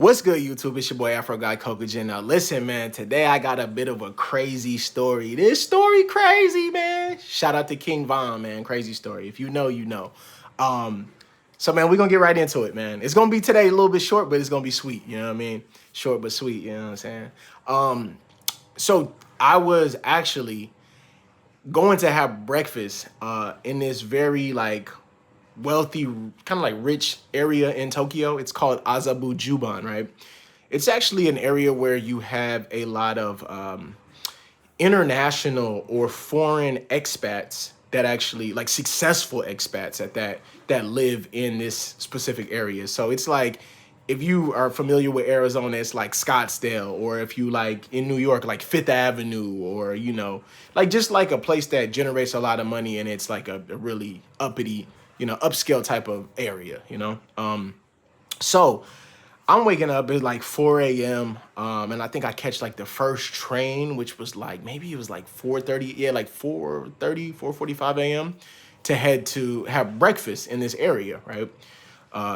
What's good, YouTube? It's your boy Afro Guy Kokajin. Now, listen, man. Today I got a bit of a crazy story. This story crazy, man. Shout out to King Von, man. Crazy story. If you know, you know. So, man, we're gonna get right into it, man. It's gonna be today a little bit short, but it's gonna be sweet. You know what I mean? Short but sweet. You know what I'm saying? So I was actually going to have breakfast in this very wealthy, kind of like rich area in Tokyo. It's called Azabu Juban, right? It's actually an area where you have a lot of international or foreign expats that actually like successful expats at that live in this specific area. So it's like if you are familiar with Arizona, it's like Scottsdale, or if you like in New York, like Fifth Avenue, or like just like a place that generates a lot of money and it's like a really uppity, upscale type of area. So I'm waking up at like 4 a.m. And I think I catch like the first train, which was like maybe it was like 4:30, like 4:30, 4:45 a.m. to head to have breakfast in this area, right?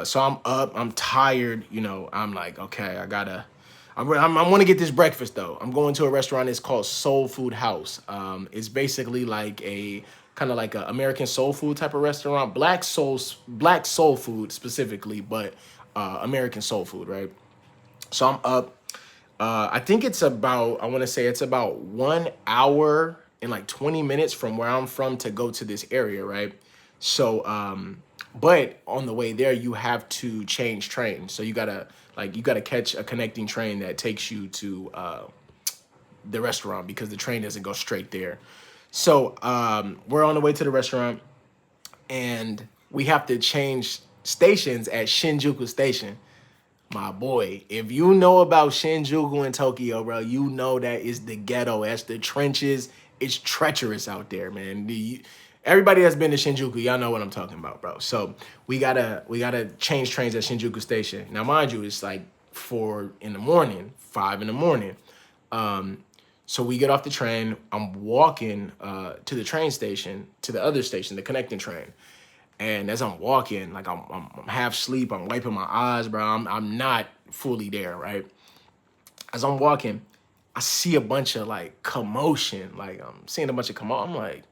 So I'm up, I'm tired, I'm like, okay, I want to get this breakfast though. I'm going to a restaurant. It's called Soul Food House. It's basically like a kind of like a American soul food type of restaurant, black soul food specifically, but American soul food, right? So I'm up. I think I want to say it's about 1 hour and like 20 minutes from where I'm from to go to this area, right? So, but on the way there, you have to change trains. So you gotta catch a connecting train that takes you to the restaurant because the train doesn't go straight there. So we're on the way to the restaurant, and we have to change stations at Shinjuku Station. My boy, if you know about Shinjuku in Tokyo, bro, you know that is the ghetto. That's the trenches. It's treacherous out there, man. Everybody that's been to Shinjuku, y'all know what I'm talking about, bro. So we gotta change trains at Shinjuku Station. Now, mind you, it's like 4 in the morning, 5 in the morning. So we get off the train. I'm walking to the train station, to the other station, the connecting train. And as I'm walking, like I'm half asleep, I'm wiping my eyes, bro. I'm not fully there, right? As I'm walking, I see a bunch of like commotion. Like I'm seeing a bunch of commotion. I'm like,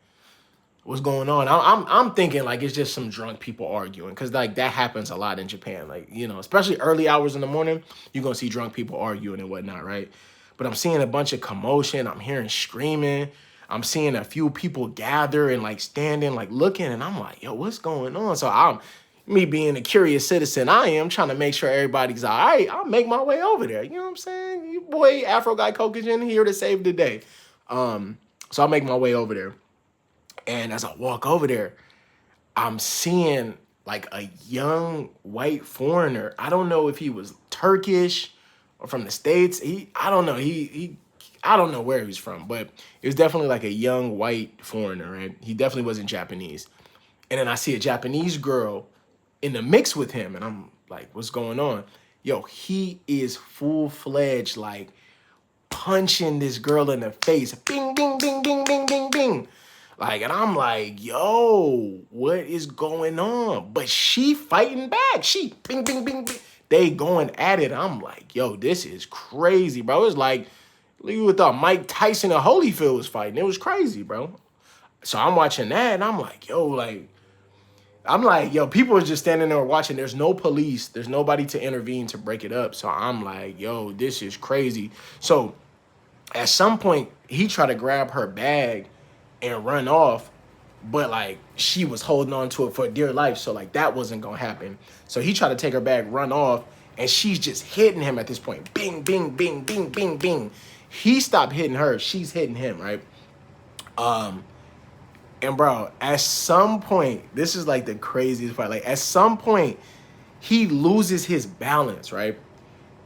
what's going on? I'm thinking like it's just some drunk people arguing, because like that happens a lot in Japan. Like, especially early hours in the morning, you're gonna see drunk people arguing and whatnot, right? But I'm seeing a bunch of commotion. I'm hearing screaming. I'm seeing a few people gather and like standing, like looking, and I'm like, yo, what's going on? So me being a curious citizen, I am trying to make sure everybody's all right. I'll make my way over there. You know what I'm saying? You boy, Afro Guy Kokajin here to save the day. So I'll make my way over there. And as I walk over there, I'm seeing like a young white foreigner. I don't know if he was Turkish or from the States. I don't know. I don't know where he's from, but it was definitely like a young white foreigner, right? He definitely wasn't Japanese. And then I see a Japanese girl in the mix with him, and I'm like, what's going on? Yo, he is full-fledged, like punching this girl in the face. Bing, bing, bing, bing, bing, bing, bing. Like, and I'm like, yo, what is going on? But she fighting back. She bing, bing, bing, bing. They going at it. I'm like, yo, this is crazy, bro. It's like, you would thought Mike Tyson and Holyfield was fighting. It was crazy, bro. So I'm watching that, and I'm like, yo, people are just standing there watching. There's no police. There's nobody to intervene to break it up. So I'm like, yo, this is crazy. So at some point, he tried to grab her bag and run off, but like she was holding on to it for dear life. So like that wasn't going to happen. So he tried to take her bag, run off, and she's just hitting him at this point. Bing, bing, bing, bing, bing, bing. He stopped hitting her. She's hitting him, right? And bro, at some point, this is like the craziest part. Like at some point, he loses his balance, right?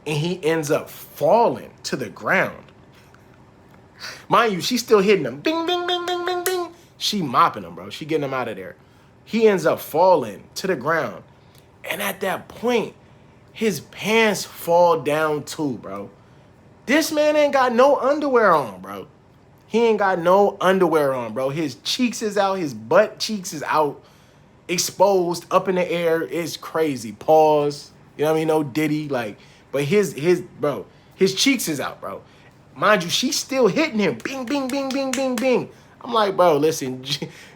And he ends up falling to the ground. Mind you, she's still hitting him. Bing, bing, bing, bing, bing, bing. She mopping him, bro. She getting him out of there. He ends up falling to the ground. And at that point, his pants fall down too, bro. This man ain't got no underwear on, bro. He ain't got no underwear on, bro. His cheeks is out. His butt cheeks is out. Exposed, up in the air. It's crazy. Pause. You know what I mean? No Diddy. Like, but his cheeks is out, bro. Mind you, she's still hitting him. Bing, bing, bing, bing, bing, bing. I'm like, bro, listen,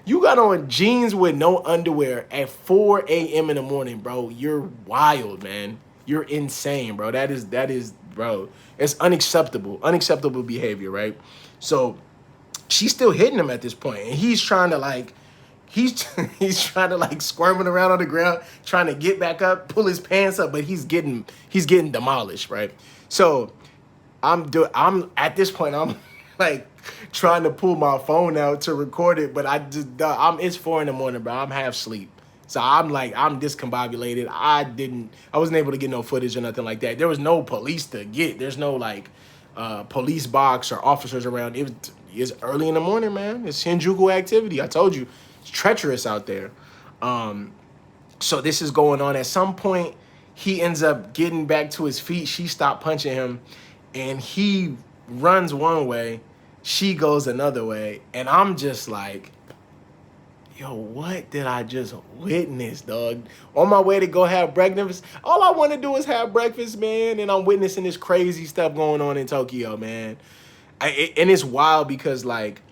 you got on jeans with no underwear at 4 a.m. in the morning, bro. You're wild, man. You're insane, bro. That is, bro. It's unacceptable. Unacceptable behavior, right? So she's still hitting him at this point, and he's trying to like, he's trying to like squirming around on the ground, trying to get back up, pull his pants up, but he's getting demolished, right? So I'm at this point, I'm like trying to pull my phone out to record it, but it's 4 in the morning, bro. I'm half asleep. So I'm discombobulated. I wasn't able to get no footage or nothing like that. There was no police to get. There's no like police box or officers around. It's early in the morning, man. It's Shinjuku activity. I told you, it's treacherous out there. So this is going on. At some point, he ends up getting back to his feet. She stopped punching him, and he runs one way, she goes another way, and I'm just like, yo, what did I just witness, dog? On my way to go have breakfast, all I want to do is have breakfast, man, and I'm witnessing this crazy stuff going on in Tokyo, man. And it's wild because, like,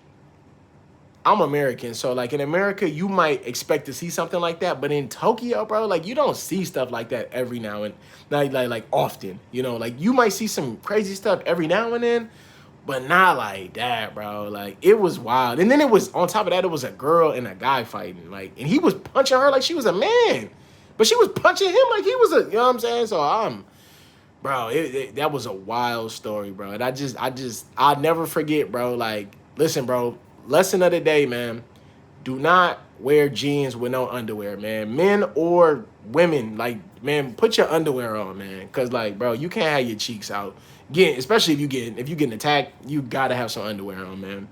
I'm American, so, like, in America, you might expect to see something like that, but in Tokyo, bro, like, you don't see stuff like that every now and, like often, you know? Like, you might see some crazy stuff every now and then, but not like that, bro. Like, it was wild. And then it was, on top of that, it was a girl and a guy fighting. Like, and he was punching her like she was a man. But she was punching him like he was a, you know what I'm saying? So bro, that was a wild story, bro. And I'll never forget, bro. Like, listen, bro, lesson of the day, man. Do not wear jeans with no underwear, man. Men or women, like, man, put your underwear on, man. Cause, like, bro, you can't have your cheeks out. Especially if you getting attacked, you gotta have some underwear on, man.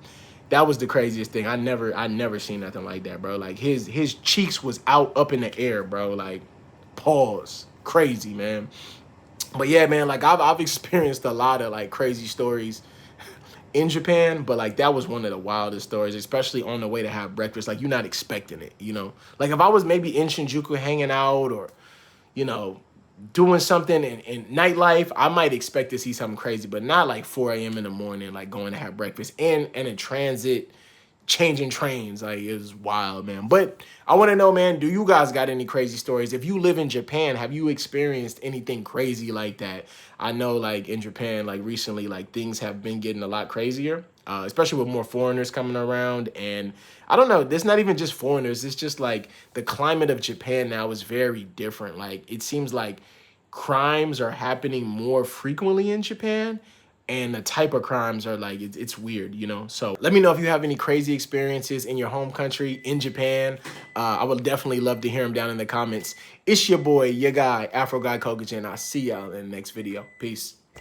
That was the craziest thing. I never seen nothing like that, bro. Like, his cheeks was out up in the air, bro. Like, pause. Crazy, man. But yeah, man, like, I've experienced a lot of like crazy stories in Japan, but like that was one of the wildest stories, especially on the way to have breakfast. Like, you're not expecting it, you know? Like, if I was maybe in Shinjuku hanging out or, you know, doing something in nightlife, I might expect to see something crazy, but not like 4 a.m. in the morning, like going to have breakfast and in transit, changing trains. Like, it was wild, man. But I want to know, man, do you guys got any crazy stories? If you live in Japan, have you experienced anything crazy like that? I know, like, in Japan, like, recently, like, things have been getting a lot crazier, especially with more foreigners coming around. And I don't know, it's not even just foreigners. It's just, like, the climate of Japan now is very different. Like, it seems like crimes are happening more frequently in Japan, and the type of crimes are like, it's weird, you know? So let me know if you have any crazy experiences in your home country, in Japan. I would definitely love to hear them down in the comments. It's your boy, your guy, Afro Guy Kogajen. I'll see y'all in the next video. Peace.